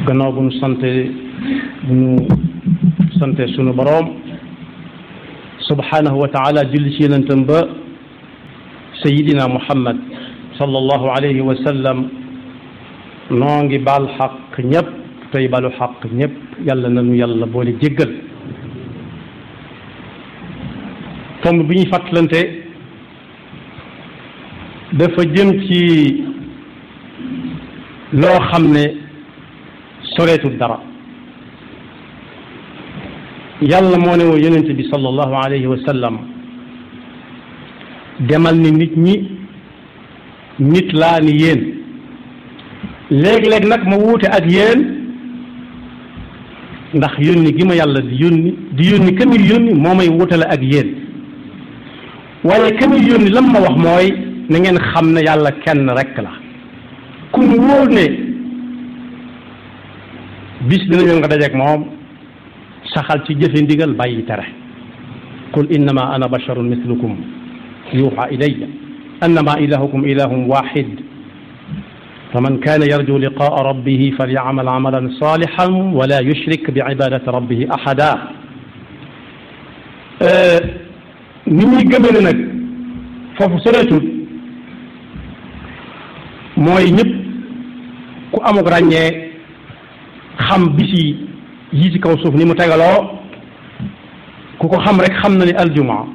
gannaaw bu ñu sante sunu boroom subhanahu wa taala julli ci yonentam ba sayidina muhammad sallallahu alayhi wa sallam noo ngi baal xaq ñëpp tey balu xaq ñëpp yàlla nanu yàlla boole jéggal tomb bi ñuy fàttalante dafa jëm ci loo xam ne soreetul dara yàlla moo ne woo yonent bi sallallahu alayhi wa sallam demal ni nit ñi nit laa ni yéen léeg-léeg nag ma wuute ak yéen ndax yónni gi ma yàlla di yónni ka muy yónni moo may wutale ak yéen waaye ka muy yónni lam ma wax mooy na ngeen xam ne yàlla kenn rekk la ku mu wóor ne bis dina ñëw nga dajeek moom saxal ci jëfe ndigal bàyyi tere qul innama ana basharun mislukum yuuxa ilayya annama ilahukum ilahun waxid faman kaana yarju liqaa rabbihi falyacmal camalan saalixan wala yushrik bi cibaadati rabbihi axada ni muy gëmee ne nag foofu soreetul mooy ñëpp ku amuk ràññee xam bisi yi ci kaw suuf ni mu tegaloo ku ko xam rek xam na ni aljuma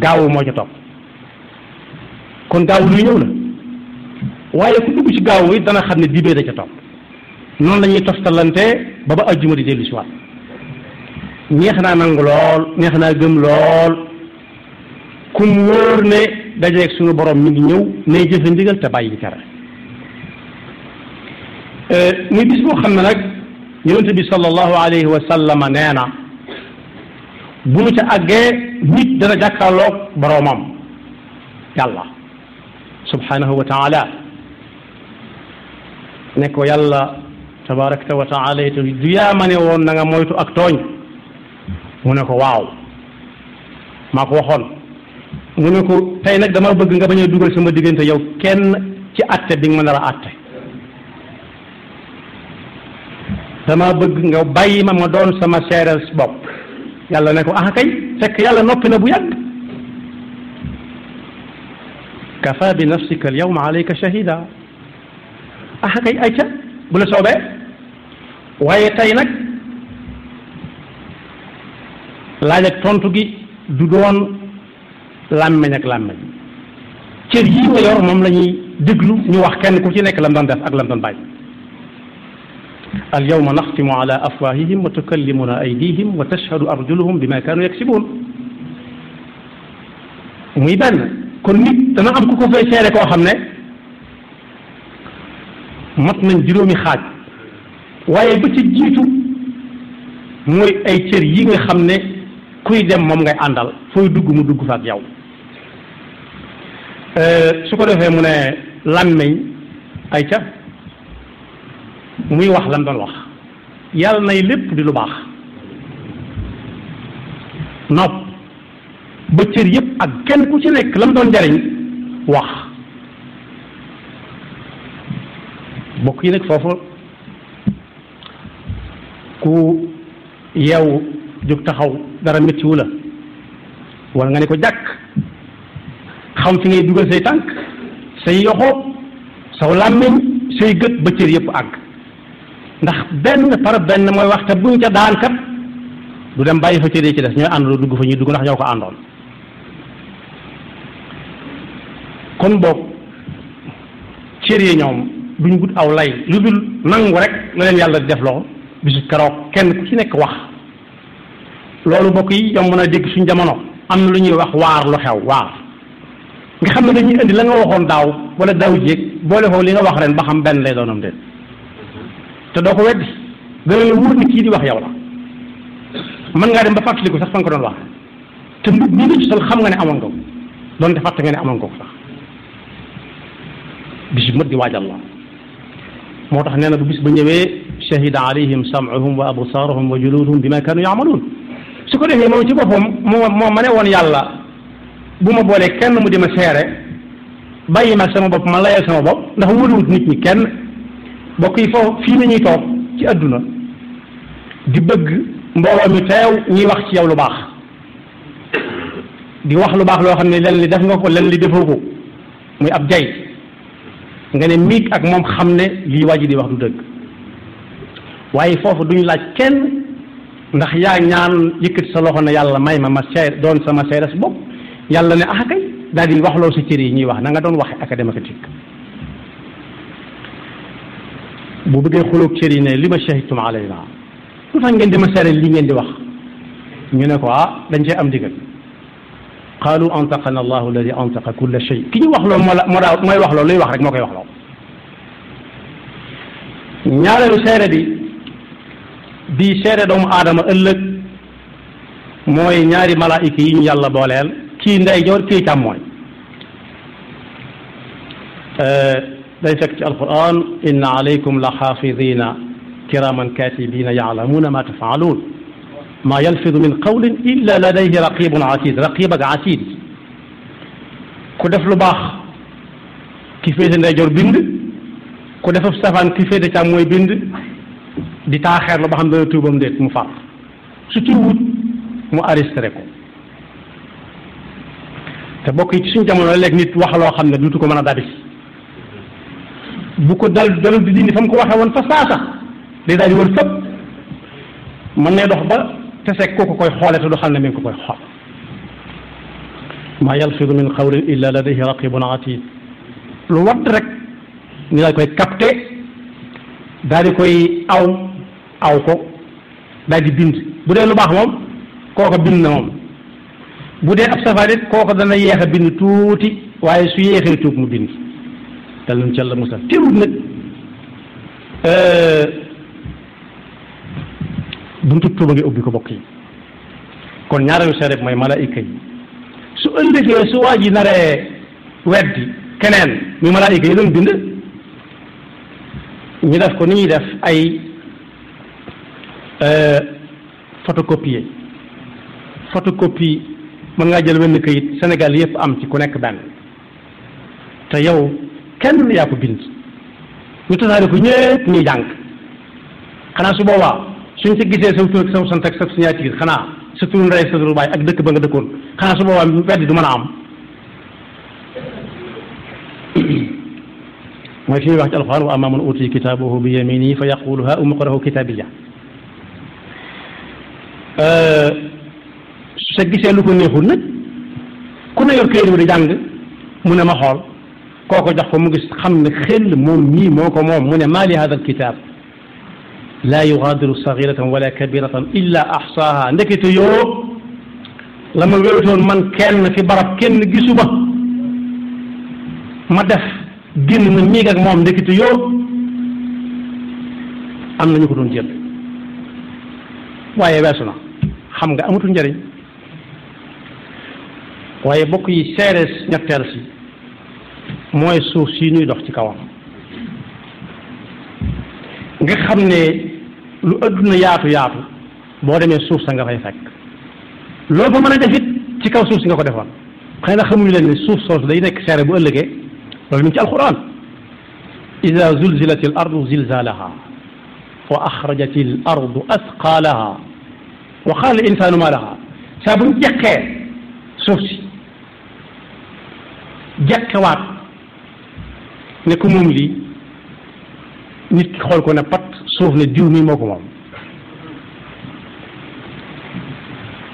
gaawu moo ca topp kon gaawu luy ñëw la waaye ku dugg ci gaawu it dana xam ne dibee da ca topp noonu la ñuy toftalante ba aljuma di dellu si waat neex naa nangu lool neex naa gëm lool kum wóor ne dajeeg suñu borom mi ngi ñëw nay jëfe ndigal te bàyyi tere muy bis boo xam ne nag yonente bi sallallahu alayhi wa sallam nee na bu nu ca àggee nit dana jàkkaarloog boroomam yàlla subhanahu wa taala ne ko yàlla tabarakta wa taala it du yaa ma ne woon na nga moytu ak tooñ mu ne ko waaw maa ko waxoon mu ne ko tey nag dama bëgg nga bañ a dugal sama diggante yow kenn ci atte bi nga ma nar a atte dama bëgg nga bàyyi ma doon sama seereel bopp yàlla ne ko ah kay fekk yàlla noppi na bu yàgg kafa bi nafsika al yawma alayka shahida ah kay ay ca bu la soobee waaye tey nag laaj ak tontu gi du doon làmmeñ ak làmmeñ cër yi nga yor moom la ñuy déglu ñu wax kenn ku ci nekk lam doon def ak lam doon bàyyi alyawma naxtimu ala afwahihim wa tukallimuna aydihim wa tashhadu arjuluhum bima kanu yaksibun muy benn kon nit dana am ku ko fay seere koo xam ne mat nañ juróomi xaaj waaye ba ci jiitu mooy ay cër yi nga xam ne kuy dem moom ngay àndal fooy dugg mu dugg fa ak yow su ko defee mu ne làmmeñ ay ca muy wax lan doon wax yàlla nay lépp di lu baax nopp ba cër yëpp ak kenn ku ci nekk lam doon jariñ wax bokk yi nag foofu ku yeewu jóg taxaw dara méttiwu la wala nga ne ko jàkk xam fi ngay dugal say tànk say yoxo saw làmmiñ say gët ba cër yëpp àgg ndax benn par benn mooy wax te buñ ca daan kat du dem bàyyi fa cër yi ci des ñooy àndandoo dugg fa ñuy dugg ndax ñoo ko àndoon kon boog cër yi ñoom duñ gut aw lay lu dul nangu rek la leen yàlla di def loo bisu keroog kenn ku ci nekk wax loolu bokk yi yomb na dégg suñ jamono am na lu ñuy wax waar lu xew waar nga xam ne dañuy indi la nga waxoon daaw wala daaw jéeg boole ko li nga wax ren ba xam benn lay doonam déet te doo ko weddi gën a la wóor ni kii di wax yow la mën ngaa dem ba fàttaliku sax fa nga ko doon wax te mbub bi nga ci sol xam nga ne amoon nga ko doonte fàtte nga ne amoon nga ko sax bis bu mat di waajal la moo tax nee na bu bis ba ñëwee shahida alayhim sam'uhum wa absaaruhum wa juluduhum bima kanu ya'maluun su ko defee moom ci boppam moo ma ne woon yàlla bu ma boolee kenn mu di ma seere bàyyi ma sama bopp ma layal sama bopp ndax wóoluwut nit ñi kenn bokk yi foofu fii nañuy toog ci adduna di bëgg mbooloo mi teew ñuy wax ci yow lu baax di wax lu baax loo xam ne len li def nga ko len li defoo ko muy ab jay nga ne miig ak moom xam ne lii waa ji di wax du dëgg waaye foofu duñu laaj kenn ndax yaa ñaan yëkkati sa loxo ne yàlla may ma seer doon sama seeres bopp yàlla ne ah kay daal di waxloo sa cër yi ñuy wax na nga doon waxe académique bu bëggee xuloog cër yi ne li ma shahidtum alayna lu tax ngeen di ma seere lii ngeen di wax ñu ne ko dañ cee am digal qaalu antaqana allahu alladi antaqa kulla shay ki ñu wax loolu mooy wax loolu luy wax rek moo koy wax loolu ñaareelu seere bi seere doomu aadama ëllëg mooy ñaari malaayika yi ñu yàlla booleel kii ndeyjoor kii càmmooñ day fekk ci alquran inna alaykum la xaafidina kiraman katibina yaalamuuna ma tafaaluun ma yalfidu min qawlin illa ladayhi raqibun atid raqib ak atid ku def lu baax ki féete ndeyjoor bind ku def safaan ki féete càmmooñ bind di taaxeer la ba xam dana tuubam déet mu far su tuubut mu arrêté ko te bokk yi ci suñu jamono léegi nit wax loo xam ne duutu ko mën a dabi bu ko dalul di dindi fa mu ko waxee woon fa saasa day daal di wër fépp mën ne dox ba te seeg kooku koy xoole te du xam ne mi ngi ko koy xool maa yalfidu min qawlin illa ladayhi raqibun atid lu wadd rek ñu daal koy capté daal di koy aw ko daal di bind bu dee lu baax moom kooko bind na moom bu dee ab safaan it kooko dana yeex a bind tuuti waaye su yeexee tuub mu bind dal nañ ci Yàlla musal teewul nag buntu tuuba ngi ubbi ko bokk yi kon ñaareelu seere bi mooy malaayika yi su ëllëgee su waa ji naree weddi keneen muy malaayika yi doon bind ñu def ko ni ñuy def ay photocopie mën ngaa jël wenn kayit Sénégal yëpp am ci ku nekk benn te yow kenn yaa ko bind ñu tasaare ko ñëpp ñuy jàng xanaa su boobaa suñ ci gisee saw tur ak saw sant ak sa signature xanaa sa turu ndey sa turu baay ak dëkk ba nga dëkkoon xanaa su boobaa weddi du mën a am mooy fi ñuy wax ci alxuraan wa ammaa man uutiya kitaabahu bi yaminihi fa yaqulu haa umqra'u kitaabiya su sa gisee lu ko neexul nag ku ne yor këyit bi di jàng mu ne ma xool kooko jox ko mu gis xam ne xel moom ñii moo ko moom mu ne maa li hada alkitab laa yugaadiru sagiratan wala kabiratan illa ahsaaha ndekete yoo la ma wérutoon man kenn fi barab kenn gisu ma def génn na miig ak moom ndekete yoo am na ñu ko doon jël waaye weesu na xam nga amatul njëriñ waaye bokk yi seerees ñetteel si mooy suuf si ñuy dox ci kawam nga xam ne lu adduna yaatu yaatu boo demee suuf sa nga fay fekk loo fa mën a def it ci kaw suuf si nga ko defoon xëy na xamuñu leen ne suuf soosu day nekk seere bu ëllëgee loolu mi ngi ci alquran ida zulzilat al ardu zilzalaha wa axrajat al ardu asqalaha wa qaala al insanu ma laha saa buñ jeqee suuf si jeqewaat ne ko moom lii nit ki xool ko ne pat suuf ne diw mi moo ko moom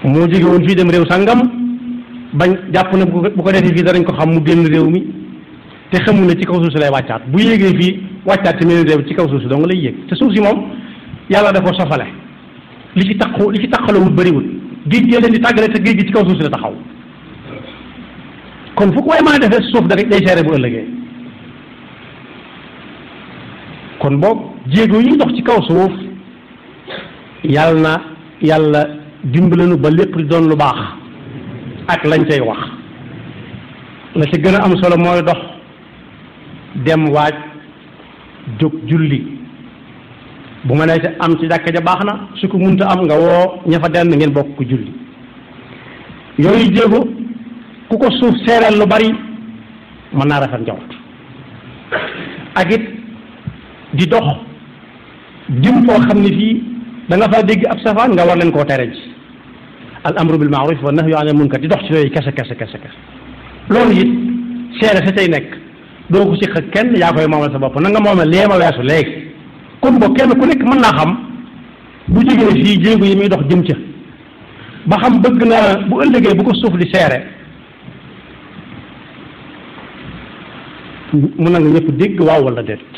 moo jóge woon fii dem réew sangam bañ jàpp ne bu ko defee fii danañ ko xam mu génn réew mi te xamul ne ci kaw suuf si lay wàccaat bu yéegee fii wàccaat te mel réew ci kaw suuf si dong lay yéeg te suuf si moom yàlla da ko sofale li ci taqalawut bëriwul géej gi leen di tàggale te géej gi ci kaw suuf si la taxaw kon fu ko waaye mën a defee suuf da day seere bu ëllëgee kon boog jéego yi dox ci kaw suuf yàlla dimbalanu ba lépp di doon lu baax ak lañ cay wax la ci gën a am solo mooy dox dem waaj jóg julli bu ma nee am ci jàkka ja baax na su ko munta am nga woo ña fa denn ngeen bokk ko julli yooyu jéego ku ko suuf seereel lu bari mën naa rafet njort ak it di dox jëm koo xam ne fii da nga faa dégg ab safaan nga war leen koo tere ji al amru bil maaruf wa nahyu anil munkar di dox ci yooyu kese loolu it seere sa cay nekk doo ko siq ak kenn yaa koy moomal sa bopp na nga moomal lee ma weesu léegi kon boo kenn ku nekk mën naa xam bu jógee fii jéego yi muy dox jëm ca ba xam bëgg na bu ëllëgee bu ko suuf di seere mun na nga ñëpp dégg waaw wala déet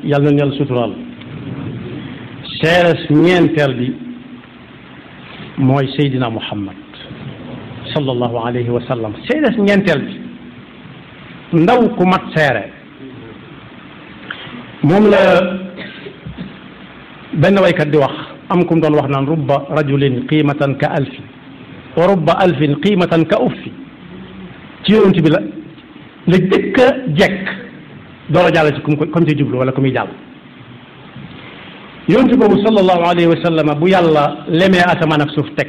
yàlla na yàlla suturaal seere ñeenteel bi mooy Seydina Muhammad sallallahu alayhi wa sallam seere ñeenteel bi ndaw ku mat seere moom la benn waykat di wax am ku mu doon wax naan rubba rajulin qiimatan ka alfi wa rubba alfin qiimatan ka uffi ci yonent bi la jëkk a jekk door a jàll ci comme ci jublu wala ku muy jàll yonent boobu sallallahu alayhi wa sallam bu yàlla lemee asamaan ak suuf teg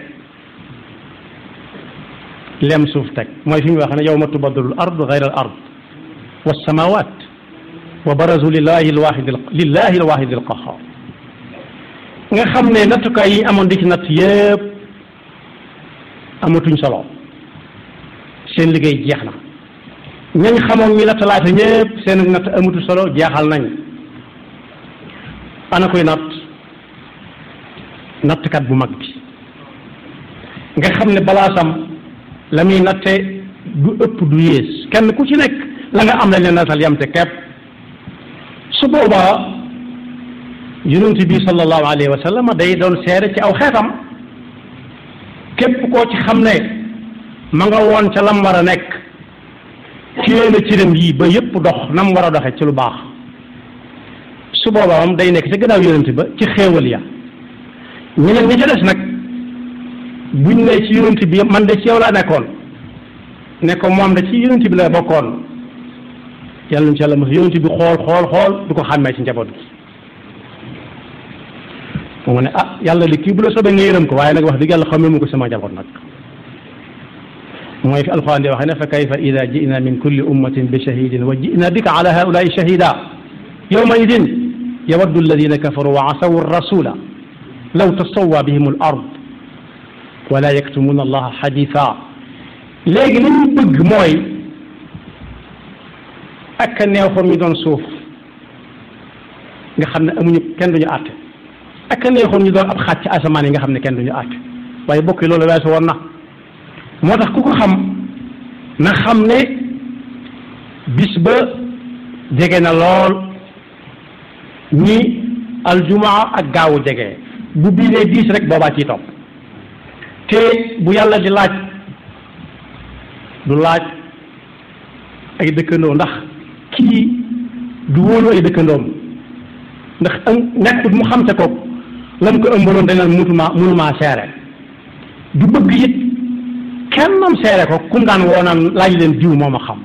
lem suuf teg mooy fi mu wax ne yawma tubaddalu al ard gayra al ard والسماوات وبرزوا لله الواحد القهار nga xam ne nattukaay yi amoon di ci natt yëpp amatuñ solo seen liggéey jeex na ñañ xamoon ñi nattalaate ñëpp seen natt amatu solo jeexal nañ ana koy nattkat bu mag bi nga xam ne balaasam la muy natte du ëpp du yées kenn ku ci nekk la nga am lañ leen natal yam te kepp su boobaa yonent bi sallallahu alayhi wa sallam day doon seere ci aw xeetam képp koo ci xam ne ma nga woon ca lam war a nekk téye na cëram yi ba yëpp dox nam war a doxe ci lu baax su boobaa moom day nekk ca gannaaw yonent ba ci xéewal ya ñeneen ñi ca des nag buñ ne ci yonent bi man de ci yow laa nekkoon ne ko moom de ci yonent bi la bokkoon yàlla na ci yàlla mos yonent bi xool du ko xàmmee ci njaboot gi mu ne ah yàlla li kii bu la soobee nga yërëm ko waaye nag wax dëgg yàlla xamee mu ko sama njaboot nag mooy fi alxuraan di waxee ne fa kayfa ida jina min kulli ummatin bi shahidin wa jina bika ala haulai shahida yawma idin yawaddu alladina kafaru wa asawu rasula law tasawwa bihim al ard wala yaktumuna allaha xaditha léegi li ñu bëgg mooy ak a neexoon ñu doon suuf nga xam ne amuñu kenn duñu àtte ak a neexoon ñu doon ab xaaj ci asamaan yi nga xam ne kenn duñu àtte waaye bokk yi loolu weesu woon na moo tax ku ko xam na xam ne bis ba jege na lool ñi aljumaa ak gaawu jege bu bii dee diis rek boobaa ciy topp te bu yàlla di laaj du laaj ay dëkkandoo ndax kii du wóolu ay dëkkandoom ndax nekkut mu xam te ko lam ko ëmbaloon dañ naan mënumaa seere du bëgg it kennam seere ko kum daan woonaan laaj leen diw moom a xam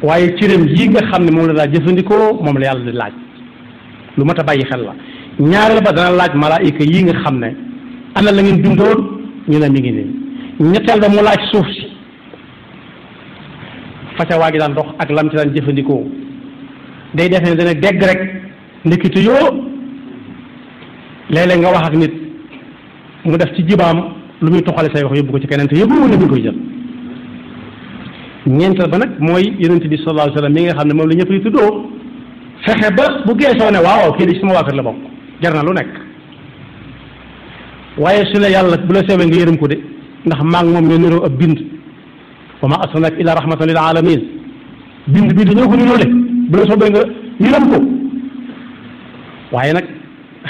waaye cëram yi nga xam ne moom la daa jëfandikoo moom la yàlla di laaj lu mat a bàyyi xel la ñaareel ba dana laaj malaayika yi nga xam ne ana la ngeen bindoon ñu ne mi ngi nii ñetteel ba mu laaj suuf si faca waa gi daan dox ak lam ci daan jëfandikoo day def ne dana dégg rek ndekete yoo léeg-léeg nga wax ak nit mu def ci jibaam lu muy toxale say wax yóbbu ko ci keneen te yóbbu na bi koy jël ñeenteel ba nag mooy yonent bi sallallahu alayhi wa sallam mi nga xam ne moom la ñëpp di tuddoo fexe ba bu geesoo ne waaw kii di sama waa kër la bokk jar na lu nekk waaye su ne yàlla bu la seewee nga yërëm ko de ndax maa ngi moom ñoo niroo ab bind wa ma arsalnaaka illa rahmatan lil alamin bind bi dañoo ko niroole bu la soobee nga yërëm ko waaye nag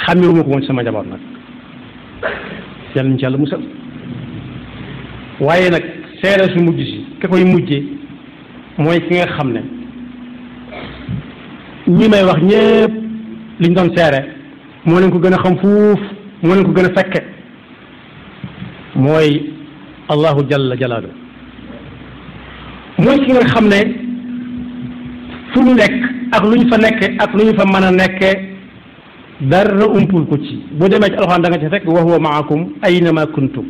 xàmmewuma ko woon ci sama njaboot nag yàlla ñu ci yàlla musal waaye nag seere su mujj si ka koy mujjee mooy ki nga xam ne ñi may wax ñépp liñ doon seere moo leen ko gën a xam fuuf moo leen ko gën a fekke mooy allahu jalla jalaalu mooy ki nga xam ne fu ñu nekk ak lu ñu fa nekke ak lu ñu fa mën a nekke dara umpul ko ci bu demee ci alxuraan da nga ci fekk wa huwa maakum aynama kuntum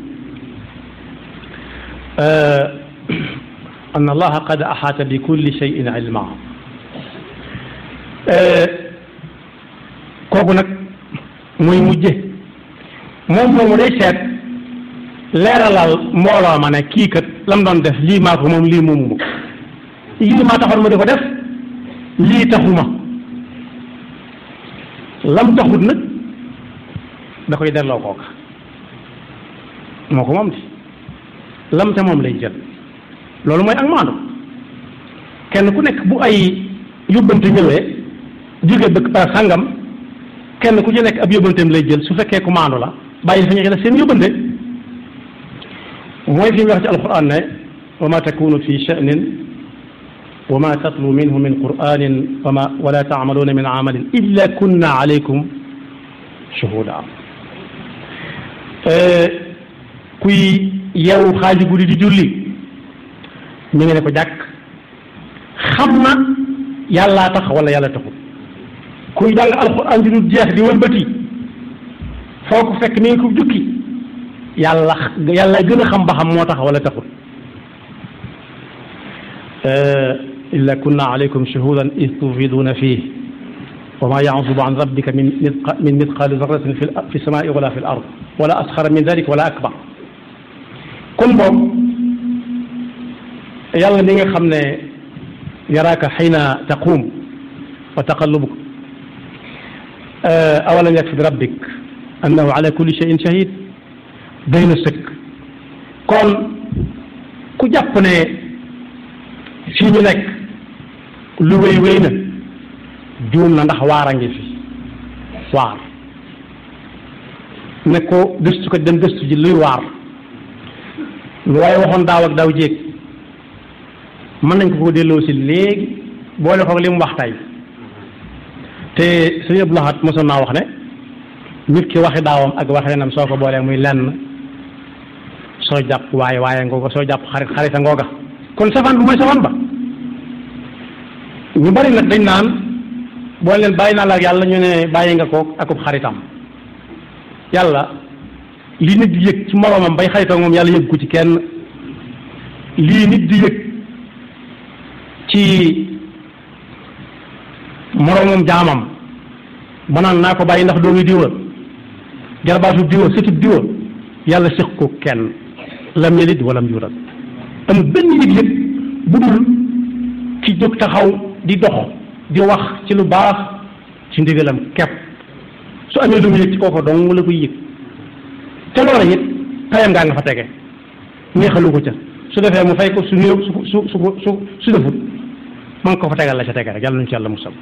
anna allaha qad axaata bi kulli cheyin ilma kooku nag muy mujje moom moomu day seet leeralal mbooloo ma ne kii kat lam doon def lii maa ko moom lii moomu ma lii maa taxoon ma di ko def lii taxuma lam taxut nag da koy delloo kooka moo ko moom di lam te moom lay jël loolu mooy ak maandu kenn ku nekk bu ay yóbbante ñëwee jóge dëkk par sàngam kenn ku ci nekk ab yóbbanteem lay jël su fekkee ku maandu la bàyyi fa ñu xel seen yóbbante mooy fi mu wax ci alquran ne wa ma takunu fi sha'nin wa ma tatlu minhu min qur'anin wala ta'maluna min amalin illa kunna alaykum shuhuda kuy yeewu xaaju guddi di julli ñu ngi ne ko jàkk xam na yàllaa tax wala yàlla taxul kuy jàng alquran di dul jeex di wëlbati foo ko fekk ni nga ko jukki yàlla gën a xam ba xam moo tax wala taxul illa kunna alaykum shuhudan id tufiduna fih wa ma yazubu an rabbika min mithqali zarratin fi samai wala fi l ard wala asxara min dalik wala akbar kon boobu yàlla mi nga xam ne yaraaka xiina taquum wa taqallubuk awalam yakfi bi rabbik annahu ala kulli shay'in shahid day na sëkk kon ku jàpp ne fii ñu nekk lu wéy wéy na juum na ndax waar a ngi fi waar ne ko gëstu ko dem gëstu ji luy waar lu waaye waxoon daaw ak daaw jéeg mën nañ ko delloo si léegi boole ko li mu wax tey te sëñ Abdou Lahad mosoon naa wax ne nit ki waxi daawam ak waxeenam soo ko boolee muy lenn soo jàpp waaye ngooga soo jàpp xarita ngooga kon safaan bu mooy safaan ba ñu bari nag dañ naan boo leen bàyyi naa la ak yàlla ñu ne bàyyi nga ko akub xaritam yàlla lii nit di yëg ci moroomam bay xaritoo moom yàlla yëg ko ci kenn lii nit di yëg ci moroomam jaamam ba naan naa ko bàyyi ndax doomi diwa jarbaatu diwa sëtub diwa yàlla séq ko kenn lam yalid walam yulad amul benn yëg-yëg bu dul ci jóg taxaw di dox di wax ci lu baax ci ndigalam kepp su amee lu mu yëg ci kooko dong la koy yëg te loola it tayam ngaa nga fa tege neexalu ko ca su defee mu fay ko su néew su defut ma ngi ko fa tegal la ca tege rek yàlla nañu ci yàlla musal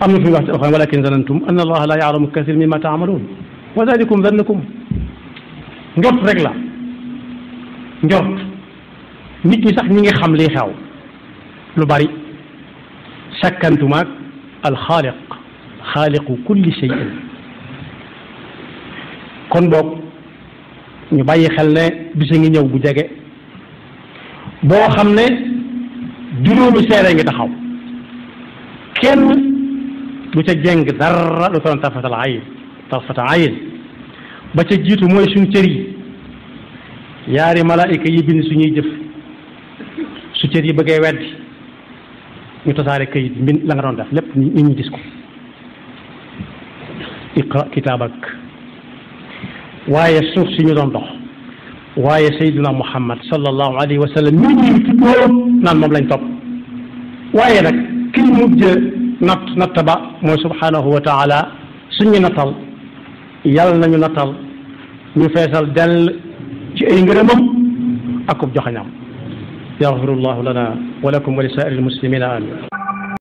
am na fi mu wax ci alxuraan walakin zanantum anna allaha la yaalamu kathir mimma taamaluun wa dalikum zannukum njort rek la njort nit ñi sax ñi ngi xam lii xew lu bari sakkantumaag alxaaliq xaaliqu kulli shay'in kon boog ñu bàyyi xel ne bisa ngi ñëw bu jege boo xam ne juróomi seere ngi taxaw kenn du ca jeng dara lu toon tarfata ayin ba ca jiitu mooy suñu cër yi yaari malaayika yi bind suñuy jëf su cër yi bëggee weddi ñu tasaare kayit mbind la nga doon def lépp nit ñi gis ko iqra kitaabak waaye suuf si ñu doon dox waaye sayyiduna muhammad sallallahu alayhi wa sallam ñu ngi tuddoo naan moom lañ topp waaye nag ki ñu mujj natt ba mooy subhanahu wa taala suñu nattal yàlla nañu nattal ñu feesal dell ci ay ngërëmam akub joxañam yaxfirullahu lana wa lakum wa li saa'iril muslimina amin